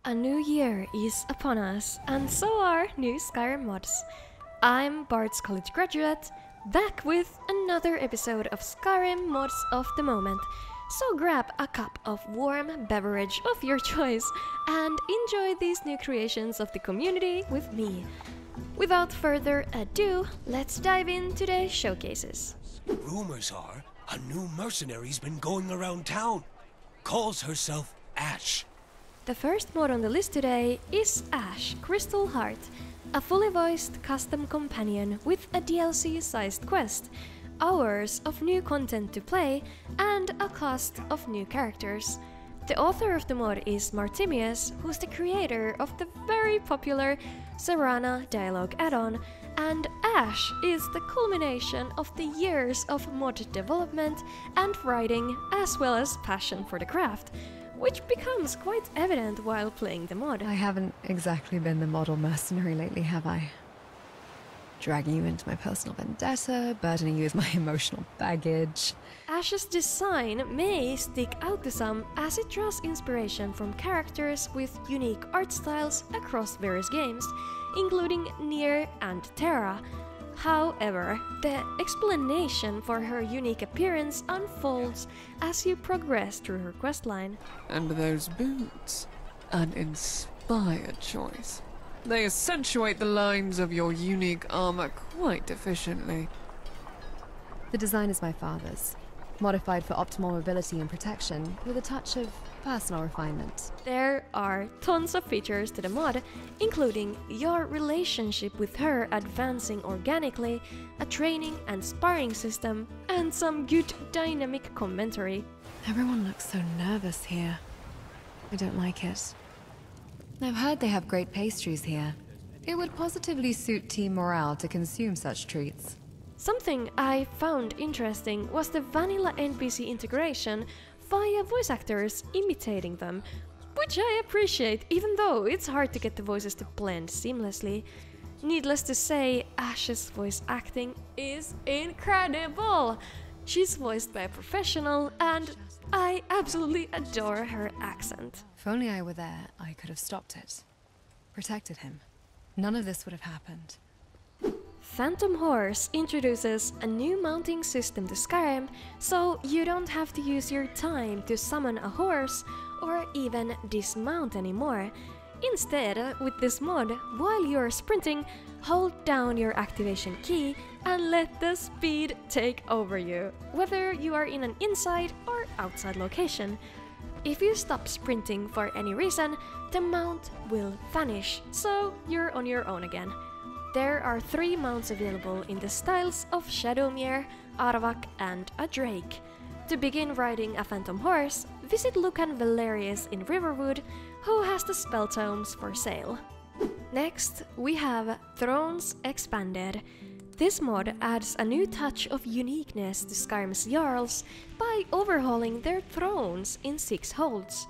A new year is upon us, and so are new Skyrim mods. I'm Bard's college graduate, back with another episode of Skyrim Mods of the Moment. So grab a cup of warm beverage of your choice and enjoy these new creations of the community with me. Without further ado, let's dive in today's showcases. Rumors are a new mercenary's been going around town. Calls herself Ashe. The first mod on the list today is Ashe Crystal Heart, a fully voiced custom companion with a DLC-sized quest, hours of new content to play, and a cast of new characters. The author of the mod is Martimius, who's the creator of the very popular Serana dialogue add-on, and Ashe is the culmination of the years of mod development and writing, as well as passion for the craft, which becomes quite evident while playing the mod. I haven't exactly been the model mercenary lately, have I? Dragging you into my personal vendetta, burdening you with my emotional baggage. Ashe's design may stick out to some as it draws inspiration from characters with unique art styles across various games, including Nier and Terra. However, the explanation for her unique appearance unfolds as you progress through her questline. And those boots, an inspired choice. They accentuate the lines of your unique armor quite efficiently. The design is my father's, modified for optimal mobility and protection, with a touch of personal refinement. There are tons of features to the mod, including your relationship with her advancing organically, a training and sparring system, and some good dynamic commentary. Everyone looks so nervous here. I don't like it. I've heard they have great pastries here. It would positively suit team morale to consume such treats. Something I found interesting was the vanilla NPC integration via voice actors imitating them, which I appreciate even though it's hard to get the voices to blend seamlessly. Needless to say, Ashe's voice acting is incredible! She's voiced by a professional and I absolutely adore her accent. If only I were there, I could have stopped it. Protected him. None of this would have happened. Phantom Horse introduces a new mounting system to Skyrim, so you don't have to use your time to summon a horse or even dismount anymore. Instead, with this mod, while you're sprinting, hold down your activation key and let the speed take over you, whether you are in an inside or outside location. If you stop sprinting for any reason, the mount will vanish, so you're on your own again. There are 3 mounts available in the styles of Shadowmere, Arvak, and a Drake. To begin riding a Phantom Horse, visit Lucan Valerius in Riverwood, who has the spell tomes for sale. Next, we have Thrones Expanded. This mod adds a new touch of uniqueness to Skyrim's Jarls by overhauling their thrones in 6 holds.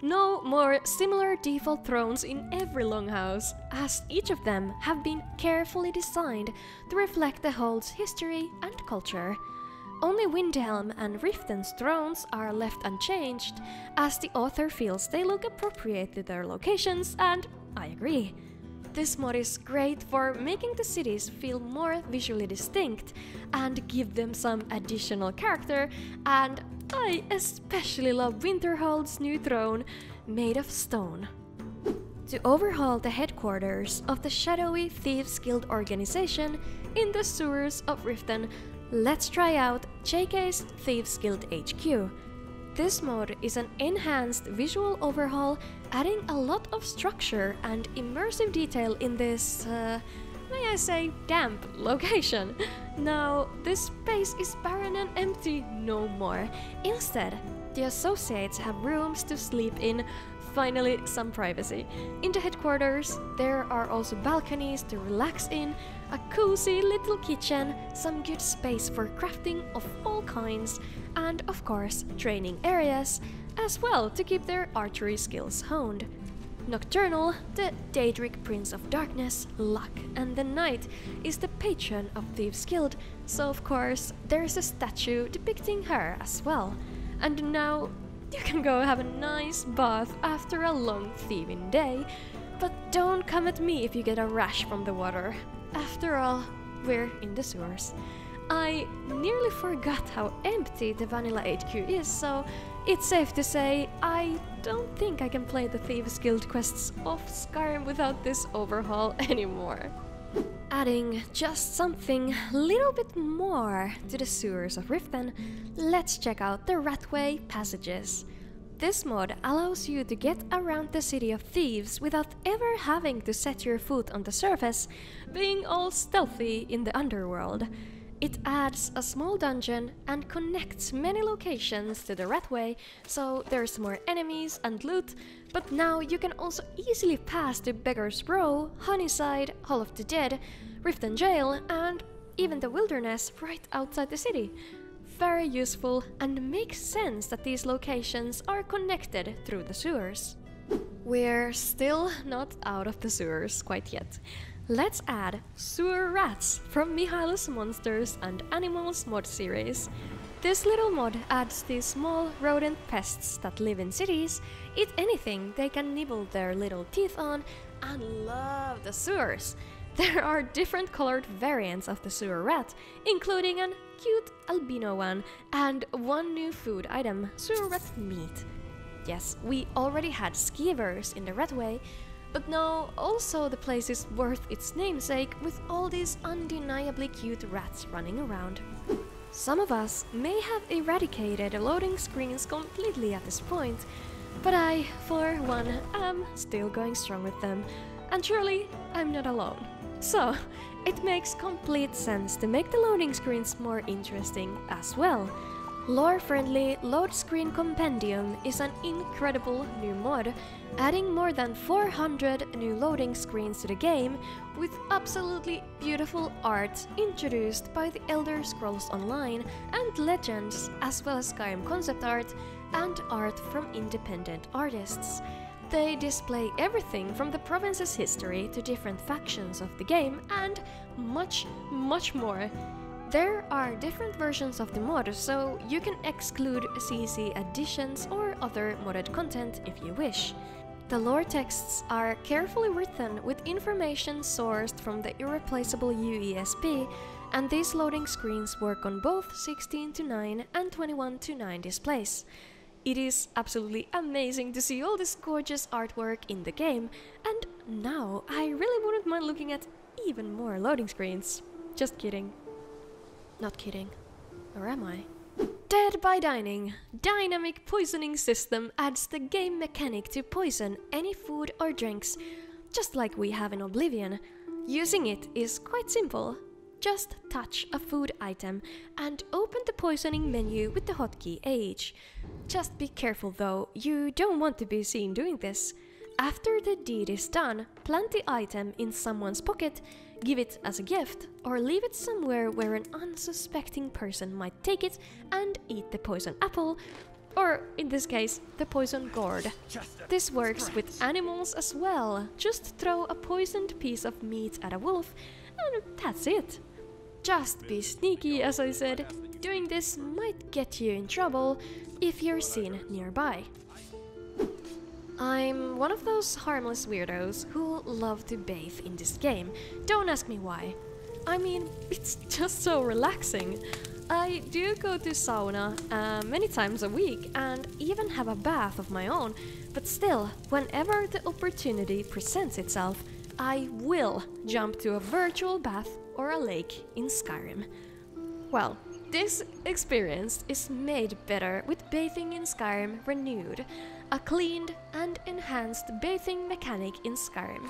No more similar default thrones in every longhouse, as each of them have been carefully designed to reflect the hold's history and culture. Only Windhelm and Riften's thrones are left unchanged, as the author feels they look appropriate to their locations, and I agree. This mod is great for making the cities feel more visually distinct and give them some additional character, and I especially love Winterhold's new throne, made of stone. To overhaul the headquarters of the shadowy Thieves Guild organization in the sewers of Riften, let's try out JK's Thieves Guild HQ. This mod is an enhanced visual overhaul, adding a lot of structure and immersive detail in this, may I say, damp location. Now, this space is barren and empty no more. Instead, the associates have rooms to sleep in, finally some privacy. In the headquarters, there are also balconies to relax in, a cozy little kitchen, some good space for crafting of all kinds, and of course training areas, as well to keep their archery skills honed. Nocturnal, the Daedric Prince of Darkness, Luck, and the Night, is the patron of Thieves Guild, so of course there's a statue depicting her as well. And now, You can go have a nice bath after a long thieving day, but don't come at me if you get a rash from the water. After all, we're in the sewers. I nearly forgot how empty the Vanilla HQ is, so it's safe to say I don't think I can play the Thieves Guild quests off Skyrim without this overhaul anymore. Adding just something a little bit more to the sewers of Riften, let's check out the Ratway Passages. This mod allows you to get around the city of Thieves without ever having to set your foot on the surface, being all stealthy in the underworld. It adds a small dungeon and connects many locations to the Ratway, so there's more enemies and loot, but now you can also easily pass to Beggar's Row, Honeyside, Hall of the Dead, Riften Jail, and even the Wilderness right outside the city. Very useful, and makes sense that these locations are connected through the sewers. We're still not out of the sewers quite yet. Let's add Sewer Rats from Mihail's Monsters and Animals mod series. This little mod adds these small rodent pests that live in cities, eat anything they can nibble their little teeth on, and love the sewers. There are different colored variants of the sewer rat, including an cute albino one and one new food item, sewer rat meat. Yes, we already had skeevers in the Ratway, but now also the place is worth its namesake with all these undeniably cute rats running around. Some of us may have eradicated loading screens completely at this point, but I, for one, am still going strong with them, and surely I'm not alone. So, it makes complete sense to make the loading screens more interesting as well. Lore-friendly Load Screen Compendium is an incredible new mod, adding more than 400 new loading screens to the game, with absolutely beautiful art introduced by the Elder Scrolls Online and Legends, as well as Skyrim concept art and art from independent artists. They display everything from the province's history to different factions of the game and much, much more. There are different versions of the mod, so you can exclude CC additions or other modded content if you wish. The lore texts are carefully written with information sourced from the irreplaceable UESP, and these loading screens work on both 16:9 and 21:9 displays. It is absolutely amazing to see all this gorgeous artwork in the game, and now I really wouldn't mind looking at even more loading screens. Just kidding. Not kidding. Or am I? Dead by Dining. Dynamic poisoning system adds the game mechanic to poison any food or drinks, just like we have in Oblivion. Using it is quite simple. Just touch a food item and open the poisoning menu with the hotkey H. Just be careful though, you don't want to be seen doing this. After the deed is done, plant the item in someone's pocket, give it as a gift, or leave it somewhere where an unsuspecting person might take it and eat the poison apple, or in this case, the poison gourd. This works with animals as well. Just throw a poisoned piece of meat at a wolf, and that's it. Just be sneaky, as I said. Doing this might get you in trouble if you're seen nearby. I'm one of those harmless weirdos who love to bathe in this game. Don't ask me why. I mean, it's just so relaxing. I do go to sauna many times a week and even have a bath of my own, but still, whenever the opportunity presents itself, I will jump to a virtual bath or a lake in Skyrim. Well, this experience is made better with bathing in Skyrim Renewed, a cleaned and enhanced bathing mechanic in Skyrim.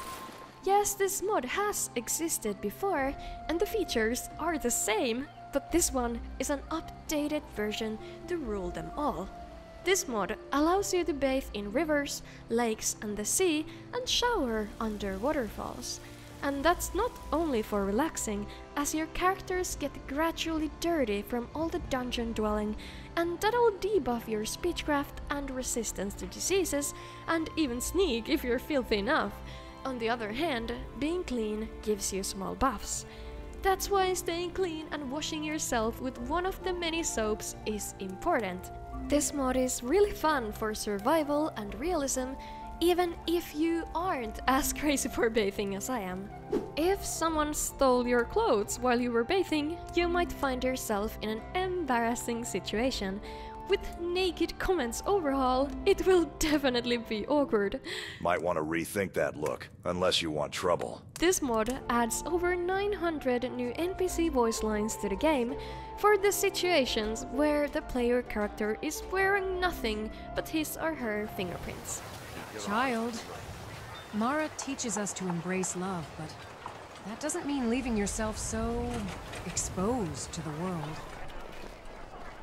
Yes, this mod has existed before, and the features are the same, but this one is an updated version to rule them all. This mod allows you to bathe in rivers, lakes and the sea, and shower under waterfalls. And that's not only for relaxing, as your characters get gradually dirty from all the dungeon dwelling, and that'll debuff your speechcraft and resistance to diseases, and even sneak if you're filthy enough. On the other hand, being clean gives you small buffs. That's why staying clean and washing yourself with one of the many soaps is important. This mod is really fun for survival and realism, even if you aren't as crazy for bathing as I am. If someone stole your clothes while you were bathing, you might find yourself in an embarrassing situation. With naked comments Overhaul, it will definitely be awkward. Might want to rethink that look, unless you want trouble. This mod adds over 900 new NPC voice lines to the game for the situations where the player character is wearing nothing but his or her fingerprints. Child, Mara teaches us to embrace love, but that doesn't mean leaving yourself so exposed to the world.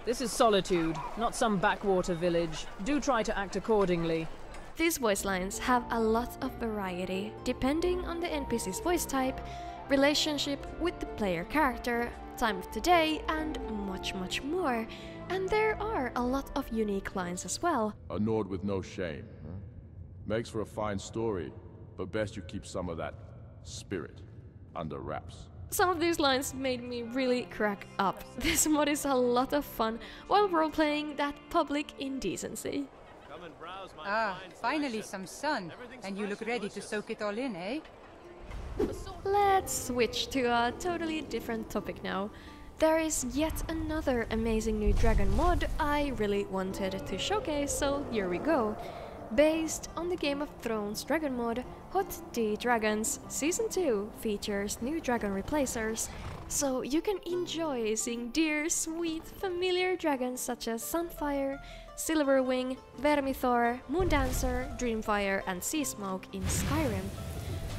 This is Solitude, not some backwater village. Do try to act accordingly. These voice lines have a lot of variety, depending on the NPC's voice type, relationship with the player character, time of the day, and much more. And there are a lot of unique lines as well. Unmoored with no shame. Huh? Makes for a fine story, but best you keep some of that spirit under wraps. Some of these lines made me really crack up. This mod is a lot of fun while role-playing that public indecency. Finally some sun, and you look ready to soak it all in, eh? Let's switch to a totally different topic now. There is yet another amazing new dragon mod I really wanted to showcase, so here we go. Based on the Game of Thrones dragon mod, Hot D Dragons Season 2 features new dragon replacers, so you can enjoy seeing dear, sweet, familiar dragons such as Sunfire, Silverwing, Vermithor, Moondancer, Dreamfire and Seasmoke in Skyrim.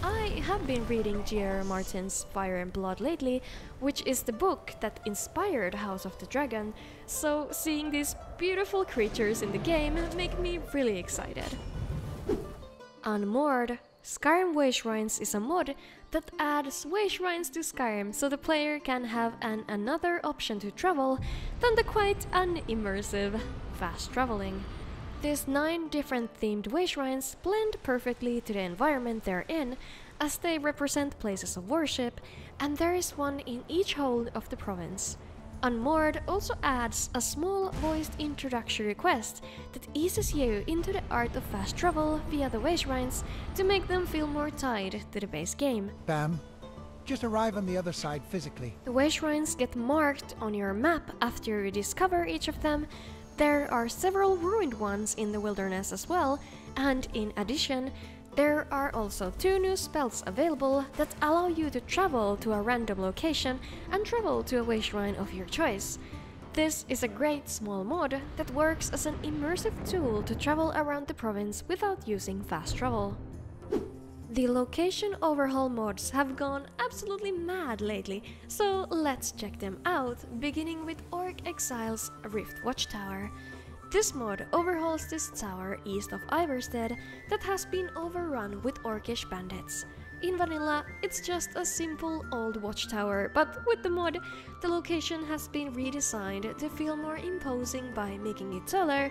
I have been reading G.R. Martin's Fire and Blood lately, which is the book that inspired House of the Dragon, so seeing these beautiful creatures in the game make me really excited. Unmoored, Skyrim Wayshrines is a mod that adds Wayshrines to Skyrim so the player can have another option to travel than the quite unimmersive fast traveling. These 9 different themed Wayshrines blend perfectly to the environment they're in, as they represent places of worship, and there is one in each hold of the province. Unmoored also adds a small voiced introductory quest that eases you into the art of fast travel via the Wayshrines to make them feel more tied to the base game. Bam. Just arrive on the other side physically. The Wayshrines get marked on your map after you discover each of them. There are several ruined ones in the wilderness as well, and in addition, there are also 2 new spells available that allow you to travel to a random location and travel to a Wayshrine of your choice. This is a great small mod that works as an immersive tool to travel around the province without using fast travel. The location overhaul mods have gone absolutely mad lately, so let's check them out, beginning with Exiles Rift Watchtower. This mod overhauls this tower east of Ivarstead that has been overrun with orcish bandits. In vanilla, it's just a simple old watchtower, but with the mod, the location has been redesigned to feel more imposing by making it taller,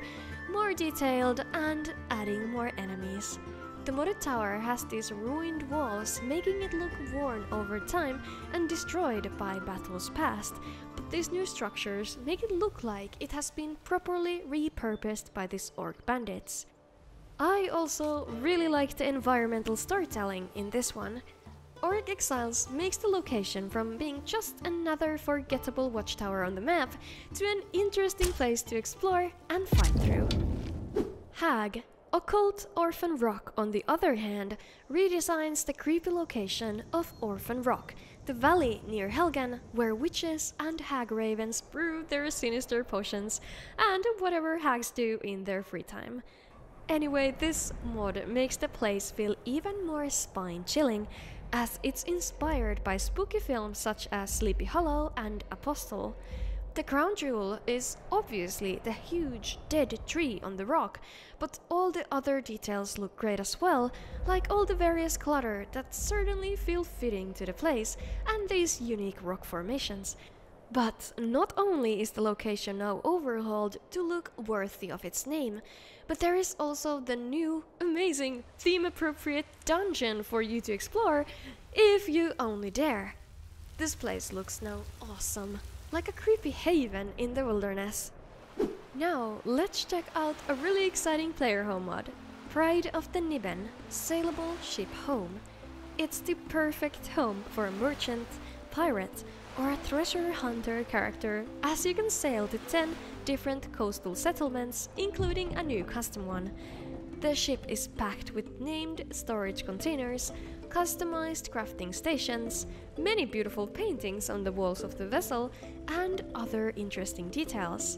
more detailed, and adding more enemies. The modded tower has these ruined walls, making it look worn over time and destroyed by battles past, but these new structures make it look like it has been properly repurposed by these orc bandits. I also really like the environmental storytelling in this one. Exiles makes the location from being just another forgettable watchtower on the map to an interesting place to explore and fight through. Hag, Occult Orphan Rock, on the other hand, redesigns the creepy location of Orphan Rock, the valley near Helgen, where witches and hag ravens brew their sinister potions and whatever hags do in their free time. Anyway, this mod makes the place feel even more spine-chilling, as it's inspired by spooky films such as Sleepy Hollow and Apostle. The crown jewel is obviously the huge dead tree on the rock, but all the other details look great as well, like all the various clutter that certainly feel fitting to the place and these unique rock formations. But not only is the location now overhauled to look worthy of its name, but there is also the new, amazing, theme-appropriate dungeon for you to explore, if you only dare. This place looks now awesome, like a creepy haven in the wilderness. Now, let's check out a really exciting player home mod, Pride of the Niben, Sailable Ship Home. It's the perfect home for a merchant, pirate, or a treasure hunter character, as you can sail to 10 different coastal settlements, including a new custom one. The ship is packed with named storage containers, customized crafting stations, many beautiful paintings on the walls of the vessel, and other interesting details.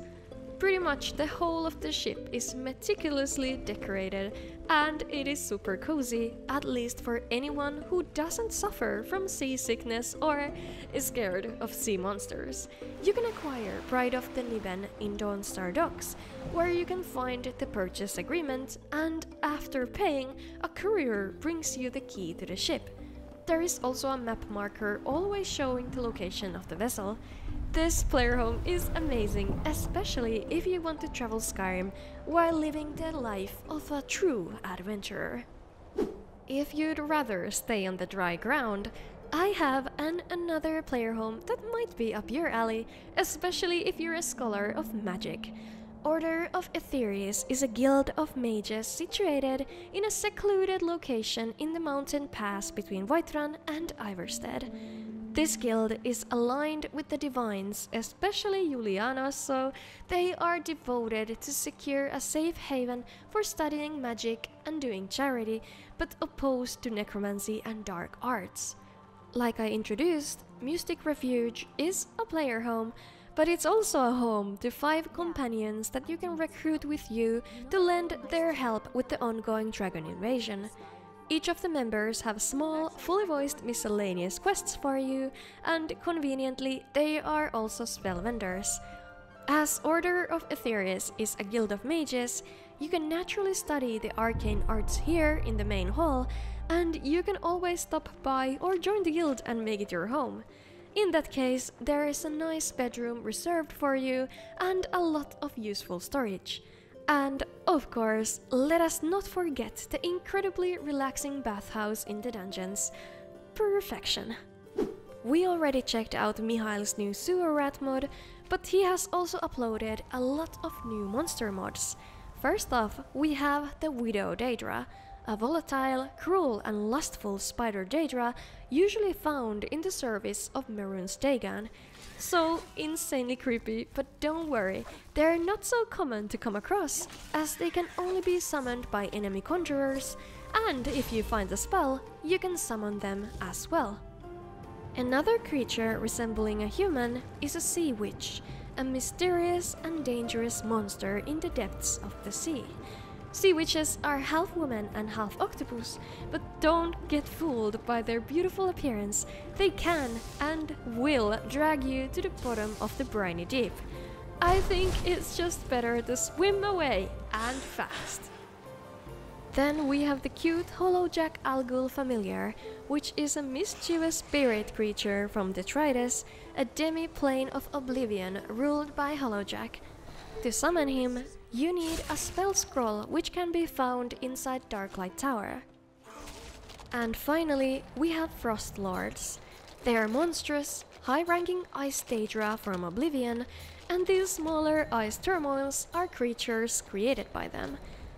Pretty much the whole of the ship is meticulously decorated, and it is super cozy, at least for anyone who doesn't suffer from seasickness or is scared of sea monsters. You can acquire Pride of the Niben in Dawnstar Docks, where you can find the purchase agreement, and after paying, a courier brings you the key to the ship. There is also a map marker always showing the location of the vessel. This player home is amazing, especially if you want to travel Skyrim while living the life of a true adventurer. If you'd rather stay on the dry ground, I have another player home that might be up your alley, especially if you're a scholar of magic. Order of Aetherius is a guild of mages situated in a secluded location in the mountain pass between Whiterun and Ivarstead. This guild is aligned with the Divines, especially Julianos, so they are devoted to secure a safe haven for studying magic and doing charity, but opposed to necromancy and dark arts. Like I introduced, Mystic Refuge is a player home, but it's also a home to 5 companions that you can recruit with you to lend their help with the ongoing dragon invasion. Each of the members have small, fully voiced miscellaneous quests for you, and conveniently, they are also spell vendors. As Order of Aetherius is a guild of mages, you can naturally study the arcane arts here in the main hall, and you can always stop by or join the guild and make it your home. In that case, there is a nice bedroom reserved for you and a lot of useful storage. And, of course, let us not forget the incredibly relaxing bathhouse in the dungeons. Perfection. We already checked out Mihail's new sewer rat mod, but he has also uploaded a lot of new monster mods. First off, we have the Widow Daedra, a volatile, cruel and lustful spider Daedra usually found in the service of Mehrunes Dagon. So insanely creepy, but don't worry, they're not so common to come across, as they can only be summoned by enemy conjurers, and if you find a spell, you can summon them as well. Another creature resembling a human is a sea witch, a mysterious and dangerous monster in the depths of the sea. Sea witches are half woman and half octopus, but don't get fooled by their beautiful appearance. They can and will drag you to the bottom of the briny deep. I think it's just better to swim away, and fast. Then we have the cute Hollowjack Alghoul familiar, which is a mischievous spirit creature from Detritus, a demi-plane of oblivion ruled by Hollowjack. To summon him, you need a spell scroll which can be found inside Darklight Tower. And finally, we have Frost Lords. They are monstrous, high-ranking ice Daedra from Oblivion, and these smaller ice turmoils are creatures created by them.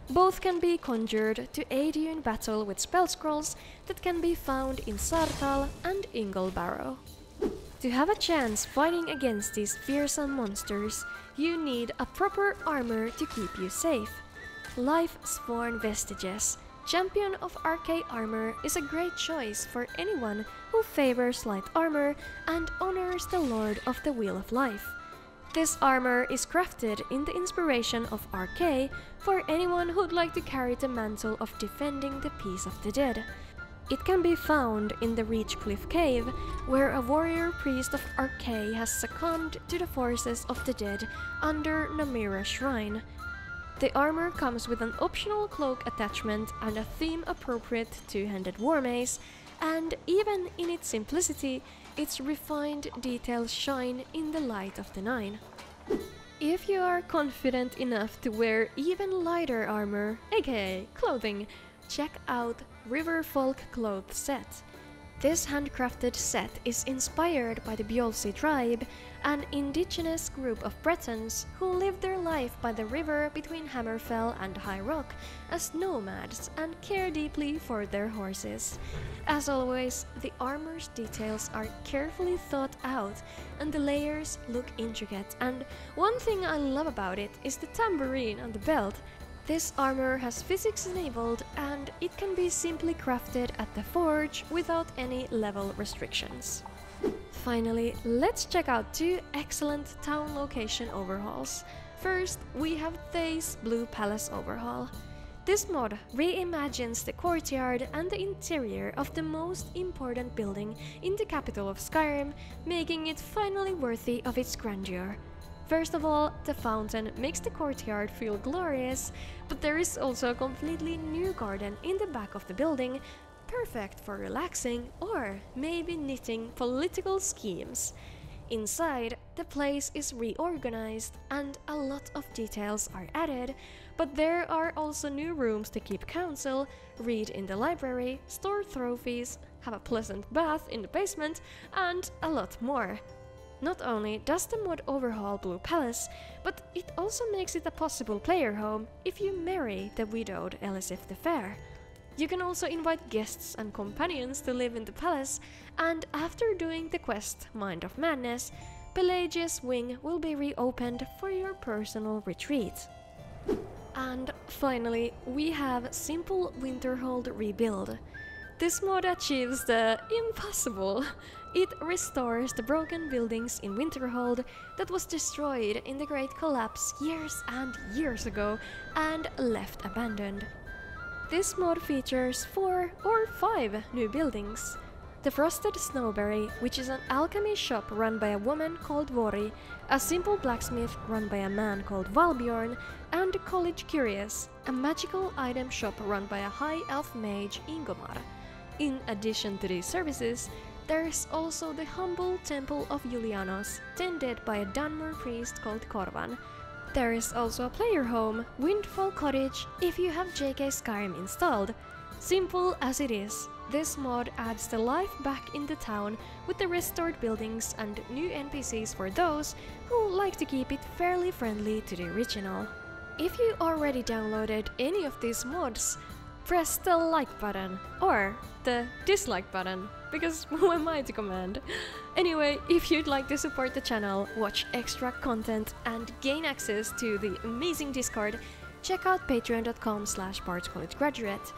Both can be conjured to aid you in battle with spell scrolls that can be found in Sartal and Inglebarrow. To have a chance fighting against these fearsome monsters, you need a proper armor to keep you safe. Lifesworn Vestiges, champion of Arkay armor, is a great choice for anyone who favors light armor and honors the Lord of the Wheel of Life. This armor is crafted in the inspiration of Arkay for anyone who'd like to carry the mantle of defending the peace of the dead. It can be found in the Reachcliff Cave, where a warrior priest of Arkay has succumbed to the forces of the dead under Namira's shrine. The armor comes with an optional cloak attachment and a theme-appropriate two-handed war mace, and even in its simplicity, its refined details shine in the light of the Nine. If you are confident enough to wear even lighter armor, aka clothing, check out Riverfolk Clothes Set. This handcrafted set is inspired by the Bjolsi tribe, an indigenous group of Bretons who lived their life by the river between Hammerfell and High Rock as nomads and care deeply for their horses. As always, the armor's details are carefully thought out and the layers look intricate, and one thing I love about it is the tambourine on the belt. This armor has physics enabled and it can be simply crafted at the forge without any level restrictions. Finally, let's check out two excellent town location overhauls. First, we have Thay's Blue Palace Overhaul. This mod reimagines the courtyard and the interior of the most important building in the capital of Skyrim, making it finally worthy of its grandeur. First of all, the fountain makes the courtyard feel glorious, but there is also a completely new garden in the back of the building, perfect for relaxing or maybe knitting political schemes. Inside, the place is reorganized and a lot of details are added, but there are also new rooms to keep counsel, read in the library, store trophies, have a pleasant bath in the basement, and a lot more. Not only does the mod overhaul Blue Palace, but it also makes it a possible player home if you marry the widowed Elisif the Fair. You can also invite guests and companions to live in the palace, and after doing the quest Mind of Madness, Pelagia's Wing will be reopened for your personal retreat. And finally, we have Simple Winterhold Rebuild. This mod achieves the impossible. It restores the broken buildings in Winterhold that was destroyed in the Great Collapse years and years ago and left abandoned. This mod features 4 or 5 new buildings. The Frosted Snowberry, which is an alchemy shop run by a woman called Vori, a simple blacksmith run by a man called Valbjorn, and College Curious, a magical item shop run by a high elf mage Ingomar. In addition to these services, there is also the humble Temple of Julianos, tended by a Dunmer priest called Korvan. There is also a player home, Windfall Cottage, if you have JK Skyrim installed. Simple as it is, this mod adds the life back in the town with the restored buildings and new NPCs for those who like to keep it fairly friendly to the original. If you already downloaded any of these mods, press the like button or the dislike button, because who am I to command? Anyway, if you'd like to support the channel, watch extra content and gain access to the amazing Discord, check out patreon.com/bardscollegegraduate.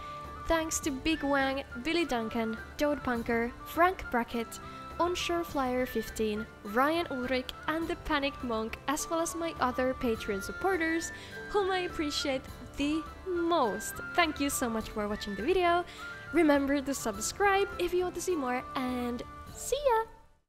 Thanks to Big Wang, Billy Duncan, Dode Punker, Frank Brackett, Onshore Flyer 15, Ryan Ulrich, and the Panicked Monk, as well as my other Patreon supporters, whom I appreciate the most. Thank you so much for watching the video. Remember to subscribe if you want to see more, and see ya!